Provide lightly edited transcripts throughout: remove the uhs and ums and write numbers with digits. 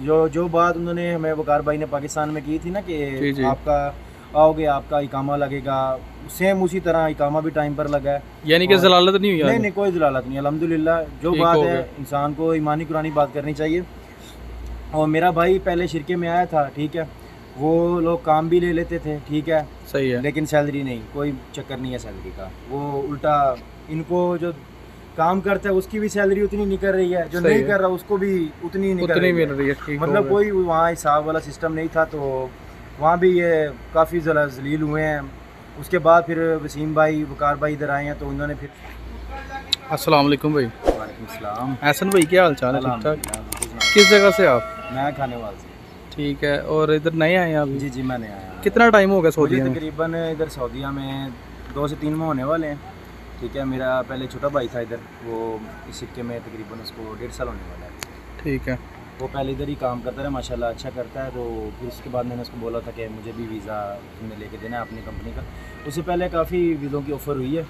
जो बात उन्होंने हमें वकार भाई ने पाकिस्तान में की थी ना कि जी जी। आपका आओगे आपका इकामा लगेगा, सेम उसी तरह इकामा भी टाइम पर लगा है। यानी कि और जलालत नहीं हुई नहीं आज? नहीं, कोई जलालत नहीं, अल्हम्दुलिल्लाह। जो ठीक बात हो है गया। इंसान को ईमानी कुरानी बात करनी चाहिए। और मेरा भाई पहले शिरके में आया था, ठीक है, वो लोग काम भी ले लेते थे, ठीक है, सही है। लेकिन सैलरी नहीं, कोई चक्कर नहीं है सैलरी का। वो उल्टा इनको जो काम करता है उसकी भी सैलरी उतनी निकल रही है, जो सही नहीं है। कर रहा उसको भी उतनी निकल उतनी रही मिल है। रही है, ठीक हो मतलब गया। कोई वहाँ हिसाब वाला सिस्टम नहीं था, तो वहाँ भी ये काफ़ी जलील हुए हैं। उसके बाद फिर वसीम भाई वकार भाई इधर आए हैं, तो उन्होंने फिर अस्सलाम वालेकुम भाई। वालेकुम सलाम। एहसन भाई, क्या हाल चाल है? ठीक ठाक। अल्हम्दुलिल्लाह। किस जगह से आप? मैं खाने वाला से। ठीक है, और इधर नए आए हैं अभी? जी जी, मैंने आया। कितना टाइम हो गया मुझे सऊदीया में? तकरीबन इधर सऊदीया में 2 से 3 माह होने वाले हैं, ठीक है। मेरा पहले छोटा भाई था इधर, वो इस सिक्के में तकरीबन उसको 1.5 साल होने वाला है। ठीक है। वो पहले इधर ही काम करता है, माशाल्लाह अच्छा करता है। तो फिर उसके बाद मैंने उसको बोला था कि मुझे भी वीज़ा तुमने लेके देना है अपनी कंपनी का। उससे पहले काफ़ी वीज़ों की ऑफ़र हुई है,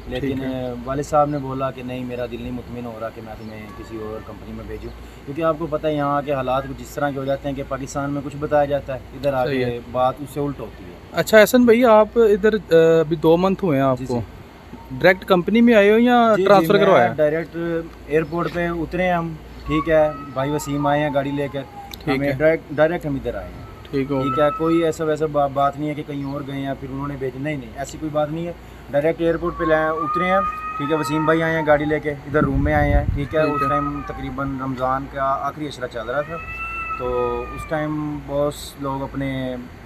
लेकिन वालिद साहब ने बोला कि नहीं, मेरा दिल नहीं मुतमिन हो रहा कि मैं तुम्हें किसी और कंपनी में भेजूँ, क्योंकि आपको पता है यहाँ के हालात कुछ इस तरह के हो जाते हैं कि पाकिस्तान में कुछ बताया जाता है, इधर सही आके है। बात उससे उल्ट होती है। अच्छा एहसन भाई, आप इधर अभी 2 मंथ हुए हैं जी आपको। जी। डायरेक्ट कंपनी में आए हो या जी ट्रांसफ़र जी, करवाया? मैं डायरेक्ट एयरपोर्ट पे उतरे हैं हम, ठीक है। भाई वसीम आए हैं गाड़ी लेकर, ठीक हमें है। डायरेक्ट हम इधर आए हैं, ठीक हो ठीक गया। है। कोई ऐसा वैसा बात नहीं है कि कहीं और गए हैं फिर उन्होंने भेजा, नहीं नहीं, ऐसी कोई बात नहीं है। डायरेक्ट एयरपोर्ट पे उतरे हैं, ठीक है। वसीम भाई आए हैं गाड़ी लेके, इधर रूम में आए हैं, ठीक है। ठीक उस है। टाइम तकरीबन रमज़ान का आखिरी अशरा चल रहा था, तो उस टाइम बहुत लोग अपने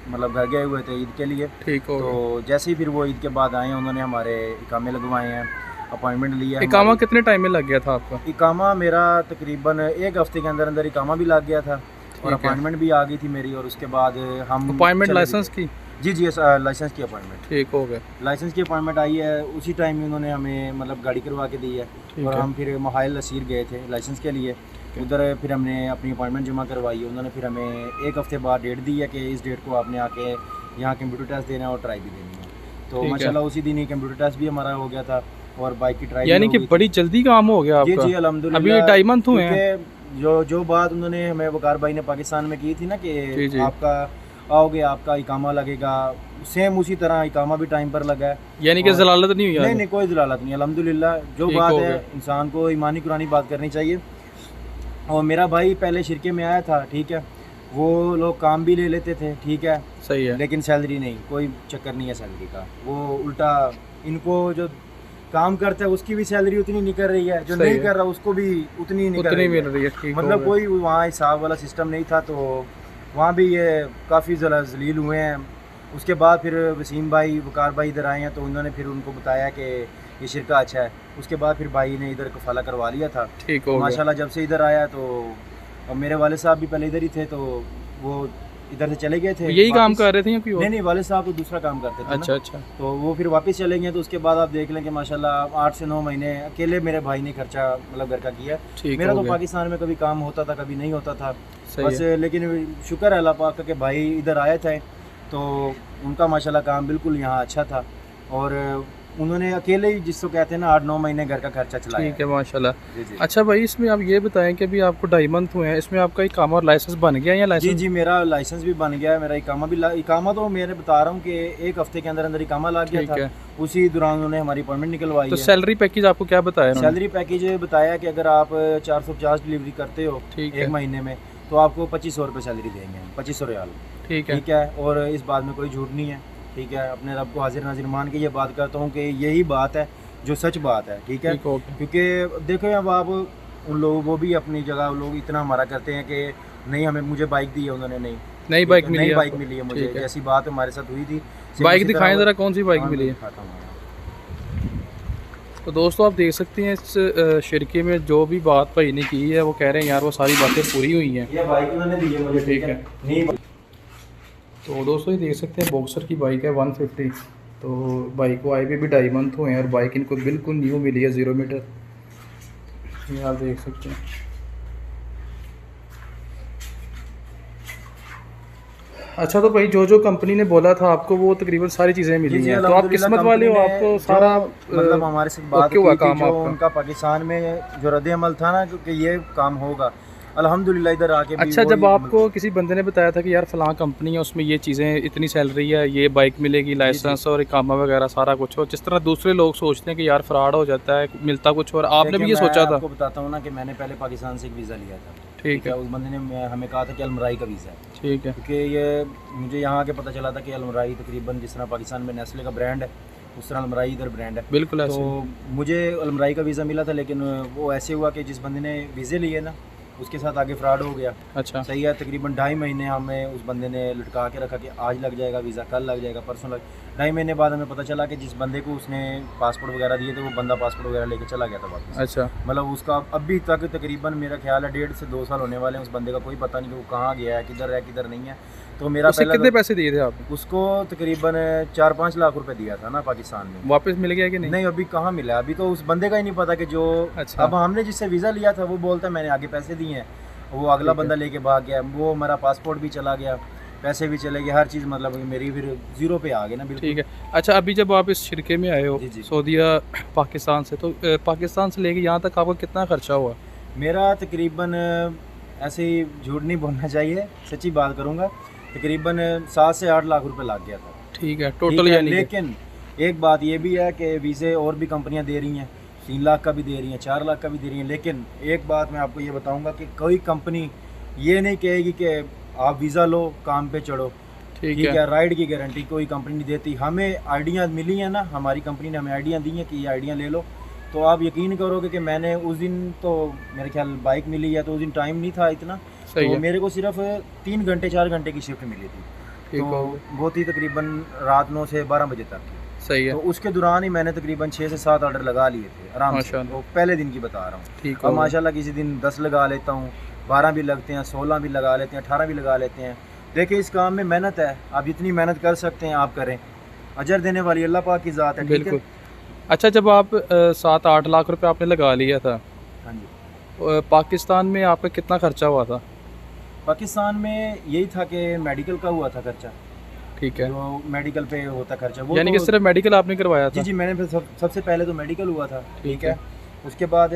मतलब घर गए हुए थे ईद के लिए। ठीक हो गया। तो जैसे ही फिर वो ईद के बाद आए हैं, उन्होंने हमारे इकामे लगवाए हैं, अपॉइंटमेंट लिया है। इकामा कितने टाइम में लग गया था आपका? इकामा मेरा तकरीबन 1 हफ्ते के अंदर अंदर इकामा भी लग गया था, और ठीक है। अपॉइंटमेंट भी आ गई थी मेरी। और उसके बाद हम अपॉइंटमेंट चले लाइसेंस भी की? गए। जी जी, लाइसेंस की अपॉइंटमेंट। ठीक हो गया। लाइसेंस की अपॉइंटमेंट आई है, उसी टाइम में उन्होंने हमें मतलब गाड़ी करवा के दी है। ठीक और है। हम फिर महाइल लसीर गए थे लाइसेंस के लिए, उधर फिर हमने अपनी अपॉइंटमेंट जमा करवाई है। उन्होंने फिर हमें 1 हफ्ते बाद डेट दी है कि इस डेट को आपने आके यहाँ कंप्यूटर टेस्ट देना है और ट्राई भी देनी है। तो ठीक है। माशाल्लाह उसी दिन ही कंप्यूटर टेस्ट भी हमारा हो गया था, और बाइक की ट्राई यानी कि बड़ी जल्दी काम हो गया जी आपका। जी, अभी अल्हम्दुलिल्लाह। 2.5 मंथ हुए हैं। क्योंकि जो बात उन्होंने हमें वकार भाई ने पाकिस्तान में की थी ना जी कि जी। आपका आओगे आपका इकामा लगेगा, सेम उसी तरह इकामा भी टाइम पर लगा है। यानी कि और जलालत नहीं हुई नहीं आज? नहीं, कोई जलालत नहीं, अल्हम्दुलिल्लाह। जो ठीक बात हो है गया। इंसान को ईमानी कुरानी बात करनी चाहिए। और मेरा भाई पहले शिरके में आया था, ठीक है, वो लोग काम भी ले लेते थे, ठीक है, सही है। लेकिन सैलरी नहीं, कोई चक्कर नहीं है सैलरी का। वो उल्टा इनको जो काम करता है उसकी भी सैलरी उतनी निकल रही है, जो सही नहीं है। कर रहा उसको भी उतनी निकल उतनी रही मिल है। रही है, ठीक हो मतलब गया। कोई वहाँ हिसाब वाला सिस्टम नहीं था, तो वहाँ भी ये काफ़ी जलील हुए हैं। उसके बाद फिर वसीम भाई वकार भाई इधर आए हैं, तो उन्होंने फिर उनको बताया कि ये शिरका अच्छा है। उसके बाद फिर भाई ने इधर कफाला करवा लिया था। ठीक हो गया। माशाल्लाह जब से इधर आया, तो अब मेरे वाले साहब भी पहले इधर ही थे, तो वो इधर से चले गए थे यही काम वापस। कर रहे थे या कोई और? नहीं नहीं, वाले साहब तो दूसरा काम करते थे अच्छा ना, अच्छा। तो वो फिर वापस चले गए। तो उसके बाद आप देख लें कि माशाल्लाह 8 से 9 महीने अकेले मेरे भाई ने खर्चा मतलब घर का किया। ठीक मेरा हो तो गया। पाकिस्तान में कभी काम होता था, कभी नहीं होता था सही बस। है। लेकिन शुक्र है अल्लाह पाक का कि भाई इधर आए थे, तो उनका माशाल्लाह काम बिल्कुल यहाँ अच्छा था। और उन्होंने अकेले ही, जिसको कहते हैं ना, 8-9 महीने घर का खर्चा चलाया ठीक है माशाल्लाह। जी जी। अच्छा भाई, इसमें आप ये बताएं कि अभी आपको 2.5 मंथ हुए हैं, इसमें आपका इकामा और लाइसेंस बन गया या जी लाइसेंस? जी, मेरा लाइसेंस भी बन गया है, मेरा इकामा भी इकामा तो मेरे बता रहा हूँ कि 1 हफ्ते के अंदर अंदर इकामा लग गया ठीक था। है। उसी दौरान उन्होंने हमारी अपॉइंटमेंट निकलवाई तो है। सैलरी पैकेज आपको क्या बताया उन्होंने? सैलरी पैकेज बताया कि अगर आप 450 डिलीवरी करते हो ठीक 1 है। महीने में, तो आपको 2500 रुपये सैलरी देंगे, 2500 रियाल, ठीक है। ठीक है। और इस बात में कोई झूठ नहीं है, ठीक है। अपने रब को हाजिर नाजिर मान के ये बात करता हूँ कि यही बात है जो सच बात है, ठीक है। ठीक हो गया। क्योंकि देखो अब आप उन लोगों को भी अपनी जगह लोग इतना हमारा करते हैं कि नहीं, हमें मुझे बाइक दी है उन्होंने, नहीं नई बाइक मिली नई है बाइक आपको? मिली है मुझे, ठीक है। जैसी बात हमारे साथ हुई थी। बाइक उसी दिखाएं तरह ज़रा, कौन सी बाइक हाँ, मिली मैं है? दिखाता हूँ। तो दोस्तों आप देख सकते हैं इस शिरके में जो भी बात भाई ने की है, वो कह रहे हैं यार वो सारी बातें पूरी हुई हैं। ये बाइक उन्होंने दी है मुझे, ठीक है। नहीं तो दोस्तों ये देख सकते हैं बॉक्सर की बाइक है 150। तो बाइक को आए भी 2.5 मंथ हुए हैं और बाइक इनको बिल्कुल न्यू मिली है, 0 मीटर। ये आप देख सकते हैं। अच्छा, तो भाई जो कंपनी ने बोला था आपको वो तकरीबन सारी चीज़ें मिली हैं, तो आप किस्मत वाले हो, आपको सारा मतलब हमारे से बात ओके हुआ की थी, काम जो आपका। उनका पाकिस्तान में जो रद्द अमल था ना कि ये काम होगा, अल्हम्दुलिल्लाह इधर आके भी अच्छा, जब वही आपको किसी बंदे ने बताया था कि यार फलां कंपनी है, उसमें ये चीज़ें, इतनी सैलरी है, ये बाइक मिलेगी, लाइसेंस और इकामा वगैरह सारा कुछ, और जिस तरह दूसरे लोग सोचते हैं कि यार फ्रॉड हो जाता है, मिलता कुछ और, आपने भी ये सोचा था? आपको बताता हूँ ना कि मैंने पहले पाकिस्तान से एक वीज़ा लिया था। ठीक है, उस बंदे ने हमें कहा था कि अलमराई का वीज़ा है, ठीक है, क्योंकि ये मुझे यहाँ आके पता चला था कि अलमराई तकरीबन जिस तरह पाकिस्तान में नेस्ले का ब्रांड है, उस तरह अलमराई इधर ब्रांड है। बिल्कुल ऐसे। तो मुझे अलमराई का वीज़ा मिला था, लेकिन वो ऐसे हुआ कि जिस बंदे ने वीज़े लिए ना, उसके साथ आगे फ्रॉड हो गया। अच्छा, सही है, तकरीबन 2.5 महीने हमें उस बंदे ने लटका के रखा कि आज लग जाएगा वीज़ा, कल लग जाएगा, परसों लग। 2.5 महीने बाद हमें पता चला कि जिस बंदे को उसने पासपोर्ट वगैरह दिए थे, वो बंदा पासपोर्ट वगैरह लेके चला गया था वापस। अच्छा, मतलब उसका अभी तक तकरीबन मेरा ख्याल है 1.5 से 2 साल होने वाले हैं, उस बंदे का कोई पता नहीं कि वो कहाँ गया है, किधर नहीं है। तो मेरा उससे पहला कितने पैसे दिए थे आपने? उसको तकरीबन 4-5 लाख रुपए दिया था ना पाकिस्तान में। वापस मिल गया कि नहीं? नहीं, अभी कहाँ मिला, अभी तो उस बंदे का ही नहीं पता कि जो अच्छा। अब हमने जिससे वीज़ा लिया था वो बोलता है मैंने आगे पैसे दिए हैं, वो अगला बंदा लेके भाग गया, वो हमारा पासपोर्ट भी चला गया, पैसे भी चले गए, हर चीज़ मतलब मेरी फिर ज़ीरो पे आ गई ना बिल्कुल। ठीक है। अच्छा, अभी जब आप इस शिरके में आए हो जी, जी। सऊदीया पाकिस्तान से, तो पाकिस्तान से लेके यहाँ तक आपको कितना खर्चा हुआ? मेरा तकरीबन ऐसे ही झूठ नहीं बोलना चाहिए, सच्ची बात करूँगा, तकरीबन 7 से 8 लाख रुपए लग गया था। ठीक है, ठीक टोटल है, यानी कि। लेकिन एक बात ये भी है कि वीज़े और भी कंपनियां दे रही हैं, 3 लाख का भी दे रही हैं, 4 लाख का भी दे रही हैं, लेकिन एक बात मैं आपको ये बताऊंगा कि कोई कंपनी ये नहीं कहेगी कि आप वीज़ा लो, काम पे चढ़ो। ठीक ठीक है, है, राइड की गारंटी कोई कंपनी नहीं देती। हमें आइडिया मिली है ना, हमारी कंपनी ने हमें आइडिया दी हैं कि ये आइडिया ले लो, तो आप यकीन करोगे कि मैंने उस दिन तो मेरे ख्याल बाइक मिली है, तो उस दिन टाइम नहीं था इतना, सही तो है। मेरे को सिर्फ 3 घंटे 4 घंटे की शिफ्ट मिली थी, ठीक तो हो, वो थी तकरीबन रात 9 से 12 बजे तक की। सही है, तो उसके दौरान ही मैंने तकरीबन 6 से 7 ऑर्डर लगा लिए थे आराम से। माशाल्लाह। वो पहले दिन की बता रहा हूँ। ठीक और हो, माशाल्लाह किसी दिन 10 लगा लेता हूँ, 12 भी लगते हैं, 16 भी लगा लेते हैं, 18 भी लगा लेते हैं। देखिए, इस काम में मेहनत है, आप जितनी मेहनत कर सकते हैं आप करें, अजर देने वाली अल्लाह पाक की ज़ात है। ठीक बिल्कुल। है, अच्छा, जब आप 7-8 लाख रुपए आपने लगा लिया था, हाँ जी। पाकिस्तान में आपका कितना खर्चा हुआ था? पाकिस्तान में यही था कि मेडिकल का हुआ था खर्चा, ठीक है, जो मेडिकल पे होता खर्चा वो यानी कि तो, सिर्फ मेडिकल आपने करवाया जी था? जी, मैंने फिर सबसे पहले तो मेडिकल हुआ था। ठीक ठीक है। है, उसके बाद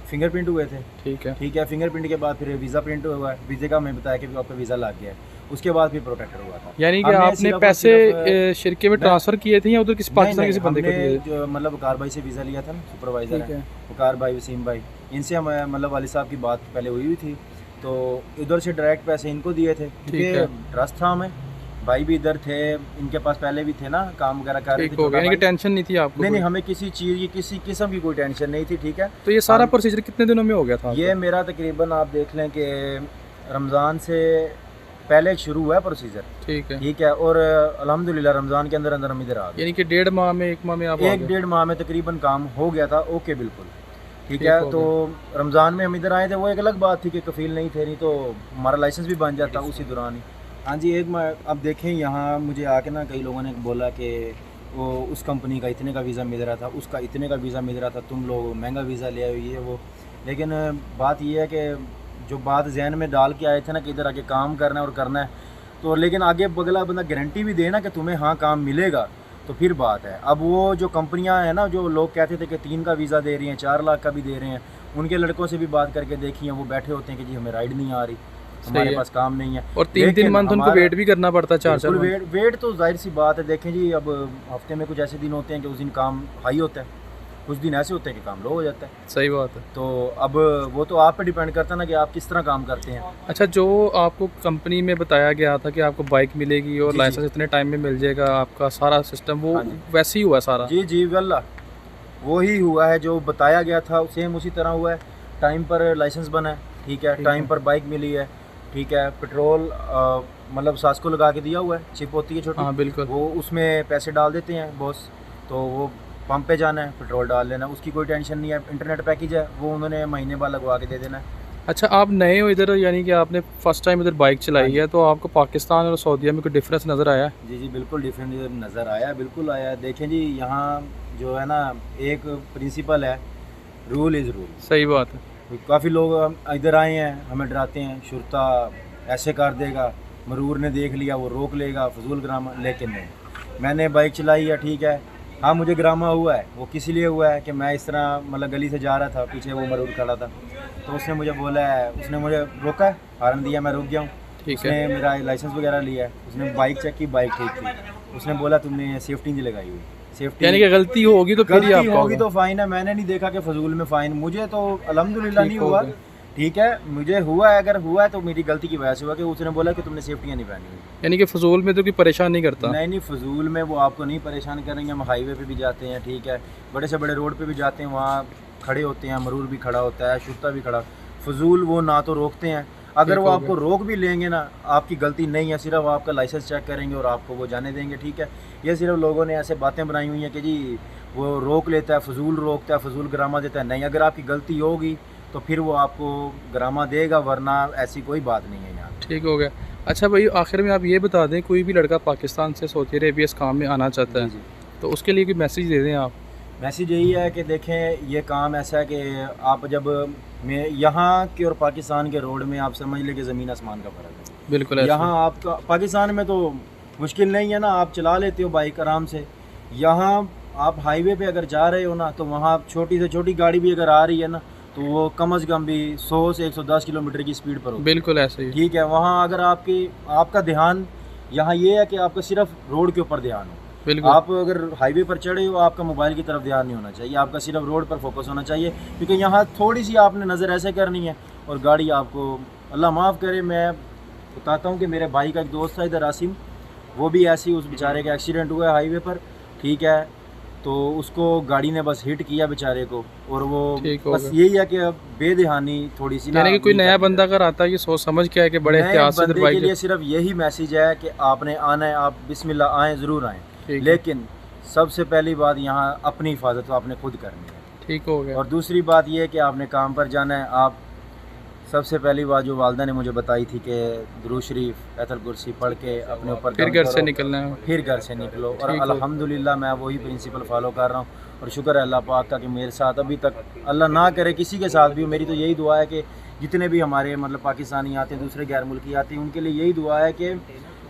फिंगरप्रिंट हुए थे। ठीक है, ठीक है, फिंगरप्रिंट के बाद फिर वीज़ा प्रिंट हुआ है, वीज़े का मैं बताया कि आपका वीज़ा लग गया है, उसके बाद फिर प्रोटेक्टर हुआ था। यानी कि हमने आपने सिर्फ और पैसे सिर्फ, शिरके में ट्रांसफ़र किए थे या उधर किसी पाकिस्तान किसी बंदे को हमने दिए? जो मतलब वकार भाई से वीज़ा लिया था ना, सुपरवाइज़र ठीक है है, वकार भाई, वसीम भाई, इनसे हम मतलब वाली साहब की बात पहले हुई थी, तो इधर से डायरेक्ट पैसे इनको दिए थे, ठीक है। क्योंकि ट्रस्ट था हमें, भाई भी इधर थे, इनके पास पहले भी थे ना, काम वगैरह कर रहे ठीक थे। हो छोटा गया, यानी कि भाई। टेंशन नहीं थी आपको नहीं कोई? नहीं, हमें किसी चीज़ की किसी किस्म की कोई टेंशन नहीं थी। ठीक है, तो ये सारा हम- प्रोसीजर कितने दिनों में हो गया था आपका? ये मेरा तकरीबन आप देख लें कि रमज़ान से पहले शुरू हुआ है प्रोसीजर। ठीक है, ठीक है, और अल्हम्दुलिल्लाह रमज़ान के अंदर अंदर हम इधर आ गए। यानी कि 1.5 माह में 1 माह में आप आ एक गए? 1.5 माह में तकरीबन काम हो गया था। ओके, बिल्कुल ठीक ठीक है। हो तो रमज़ान में हम इधर आए थे, वो एक अलग बात थी कि कफ़ील नहीं थे, नहीं तो हमारा लाइसेंस भी बन जाता उसी दौरान ही। हाँ जी, एक अब देखें यहाँ मुझे आके ना कई लोगों ने बोला कि वो उस कंपनी का इतने का वीज़ा मिल रहा था, उसका इतने का वीज़ा मिल रहा था, तुम लोग महंगा वीज़ा ले आए, ये वो। लेकिन बात ये है कि जो बात जहन में डाल के आए थे ना कि इधर आके काम करना है और करना है, तो लेकिन आगे अगला बंदा गारंटी भी देना कि तुम्हें हाँ काम मिलेगा, तो फिर बात है। अब वो जो कंपनियां हैं ना, जो लोग कहते थे कि 3 का वीज़ा दे रही हैं, 4 लाख का भी दे रहे हैं, उनके लड़कों से भी बात करके देखी है, वो बैठे होते हैं कि जी हमें राइड नहीं आ रही, हमारे पास काम नहीं है। और 3-3 मंथ उनको वेट भी करना पड़ता है, 4-4 बिल्कुल मंथ। वेट तो जाहिर सी बात है। देखें जी, अब हफ्ते में कुछ ऐसे दिन होते हैं कि उस दिन काम हाई होता है, कुछ दिन ऐसे होते हैं कि काम लो हो जाता है। सही बात है। तो अब वो तो आप पे डिपेंड करता है ना कि आप किस तरह काम करते हैं। अच्छा, जो आपको कंपनी में बताया गया था कि आपको बाइक मिलेगी और जी, लाइसेंस इतने टाइम में मिल जाएगा, आपका सारा सिस्टम वो हाँ जी। वैसे ही हुआ सारा? जी जी, वल्लाह वही हुआ है जो बताया गया था, सेम उसी तरह हुआ है। टाइम पर लाइसेंस बना है, ठीक है, ठीक टाइम है। पर बाइक मिली है, ठीक है, पेट्रोल मतलब सास को लगा के दिया हुआ है, चिप होती है छोटी, हाँ बिल्कुल। वो उसमें पैसे डाल देते हैं बॉस, तो वो पंप पे जाना है, पेट्रोल डाल लेना, उसकी कोई टेंशन नहीं है। इंटरनेट पैकेज है, वो उन्होंने महीने बाद लगवा के दे देना है। अच्छा, आप नए हो इधर, यानी कि आपने फर्स्ट टाइम इधर बाइक चलाई है, तो आपको पाकिस्तान और सऊदीया में कोई डिफरेंस नज़र आया है? जी जी, बिल्कुल डिफरेंट नज़र आया, बिल्कुल आया। देखें जी, यहाँ जो है ना, एक प्रिंसिपल है, रूल इज़ रूल। सही बात है। काफ़ी लोग इधर आए हैं, हमें डराते हैं, शुरता ऐसे कर देगा, मरूर ने देख लिया वो रोक लेगा, फजूल ड्रामा। लेकिन नहीं, मैंने बाइक चलाई है, ठीक है। हाँ, मुझे ड्रामा हुआ है, वो किस लिए हुआ है कि मैं इस तरह मतलब गली से जा रहा था, पीछे वो मरूर खड़ा था, तो उसने मुझे बोला है, उसने मुझे रोका, हॉर्न दिया, मैं रुक गया हूँ। ठीक उसने है। मेरा लाइसेंस वगैरह लिया है, उसने बाइक चेक की, बाइक ठीक थी। उसने बोला तुमने सेफ्टी नहीं लगाई हुई, सेफ्टी यानी कि गलती होगी तो फिर ही गलती आपका होगी होगा। तो फाइन है। मैंने नहीं देखा कि फजूल में फाइन, मुझे तो अल्हम्दुलिल्लाह ठीक नहीं हो हुआ, गया। ठीक है, मुझे हुआ है, अगर हुआ है तो मेरी गलती की वजह से हुआ कि उसने बोला कि तुमने सेफ्टियाँ नहीं पहनी हुई। यानी कि फजूल में तो कोई परेशान नहीं करता। नहीं, फजूल में वो आपको नहीं परेशान करेंगे। हम हाईवे पे भी जाते हैं, ठीक है, बड़े से बड़े रोड पे भी जाते हैं, वहाँ खड़े होते हैं, मरूर भी खड़ा होता है, शुत्ता भी खड़ा, फजूल वो ना तो रोकते हैं। अगर वो आपको रोक भी लेंगे ना, आपकी गलती नहीं है, सिर्फ आपका लाइसेंस चेक करेंगे और आपको वो जाने देंगे, ठीक है। ये सिर्फ लोगों ने ऐसे बातें बनाई हुई हैं कि जी वो रोक लेता है, फजूल रोकता है, फजूल ग्रामा देता है। नहीं, अगर आपकी गलती होगी तो फिर वो आपको ग्रामा देगा, वरना ऐसी कोई बात नहीं है यहाँ। ठीक हो गया। अच्छा भाई, आखिर में आप ये बता दें, कोई भी लड़का पाकिस्तान से सऊदी अरेबिया इस काम में आना चाहता है जी। तो उसके लिए कोई मैसेज दे दें आप। मैसेज यही है कि देखें, ये काम ऐसा है कि आप जब मैं यहाँ के और पाकिस्तान के रोड में आप समझ लें कि ज़मीन आसमान का फ़र्क है। बिल्कुल ऐसा। यहाँ आपका पाकिस्तान में तो मुश्किल नहीं है ना, आप चला लेते हो बाइक आराम से। यहाँ आप हाईवे पे अगर जा रहे हो ना, तो वहाँ छोटी से छोटी गाड़ी भी अगर आ रही है ना, तो वो कम से कम भी 100 से 110 किलोमीटर की स्पीड पर हो। बिल्कुल ऐसे ही। ठीक है, वहाँ अगर आपका ध्यान यहाँ ये है कि आपका सिर्फ रोड के ऊपर ध्यान हो। बिल्कुल। आप अगर हाईवे पर चढ़े हो, आपका मोबाइल की तरफ ध्यान नहीं होना चाहिए, आपका सिर्फ रोड पर फोकस होना चाहिए, क्योंकि यहाँ थोड़ी सी आपने नज़र ऐसे करनी है और गाड़ी आपको, अल्लाह माफ़ करे, मैं बताता हूँ कि मेरे भाई का एक दोस्त था इधर आसिम, वो भी ऐसे ही, उस बेचारे का एक्सीडेंट हुआ है हाईवे पर, ठीक है, तो उसको गाड़ी ने बस हिट किया बेचारे को, और वो बस यही है कि बेध्यानी थोड़ी सी, यानी कि कोई नया बंदा अगर आता है कि सोच समझ के आए कि बड़े एहतियात से बंदे के लिए सिर्फ यही मैसेज है कि आपने आना है, आप बिस्मिल्लाह आएँ, ज़रूर आएँ, लेकिन सबसे पहली बात यहाँ अपनी हिफाजत आपने खुद करनी है। ठीक हो गया। और दूसरी बात ये है कि आपने काम पर जाना है, आप सबसे पहली बात जो वालदा ने मुझे बताई थी कि दुरूद शरीफ, आयतुल कुर्सी पढ़ के अपने ऊपर फिर घर से निकलना है, फिर घर से निकलो। और अल्हम्दुलिल्लाह मैं वही प्रिंसिपल फॉलो कर रहा हूँ, और शुक्र है अल्लाह पाक का कि मेरे साथ अभी तक, अल्लाह ना करे किसी के साथ भी, मेरी तो यही दुआ है कि जितने भी हमारे मतलब पाकिस्तानी आते हैं, दूसरे गैर मुल्की आते हैं, उनके लिए यही दुआ है कि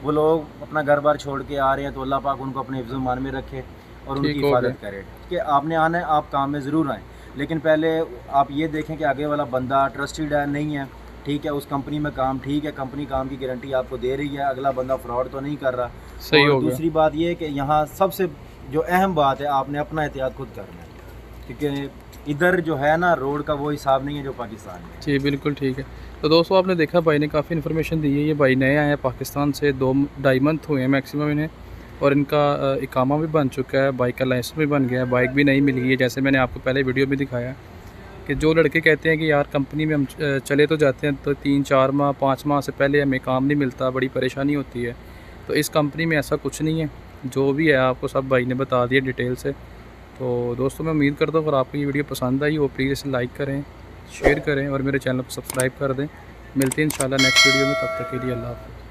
वो लोग अपना घर बार छोड़ के आ रहे हैं, तो अल्लाह पाक उनको अपने हिफ्ज़ मान में रखे और उनकी हिफाजत करे। कि आपने आना है, आप काम में ज़रूर आएँ, लेकिन पहले आप ये देखें कि आगे वाला बंदा ट्रस्टेड है नहीं है, ठीक है, उस कंपनी में काम, ठीक है, कंपनी काम की गारंटी आपको दे रही है, अगला बंदा फ्रॉड तो नहीं कर रहा। सही हो गया। दूसरी बात ये है कि यहाँ सबसे जो अहम बात है, आपने अपना एहतियात खुद करना है, क्योंकि इधर जो है ना रोड का वो हिसाब नहीं है जो पाकिस्तान में। जी बिल्कुल ठीक है। तो दोस्तों आपने देखा भाई ने काफ़ी इन्फॉर्मेशन दी है। ये भाई नए आए हैं पाकिस्तान से, 2-2.5 मंथ हुए हैं मैक्सिमम इन्हें, और इनका इकामा भी बन चुका है, बाइक का लाइसेंस भी बन गया है, बाइक भी नहीं मिल गई है, जैसे मैंने आपको पहले वीडियो में दिखाया कि जो लड़के कहते हैं कि यार कंपनी में हम चले तो जाते हैं तो 3-4 माह 5 माह से पहले हमें काम नहीं मिलता, बड़ी परेशानी होती है, तो इस कंपनी में ऐसा कुछ नहीं है। जो भी है आपको सब भाई ने बता दिया डिटेल से। तो दोस्तों मैं उम्मीद करता हूँ अगर आपको ये वीडियो पसंद आई हो, प्लीज़ इसे लाइक करें, शेयर करें और मेरे चैनल को सब्सक्राइब कर दें। मिलते हैं इंशाल्लाह नेक्स्ट वीडियो में, तब तक के लिए अल्लाह हाफ़िज़।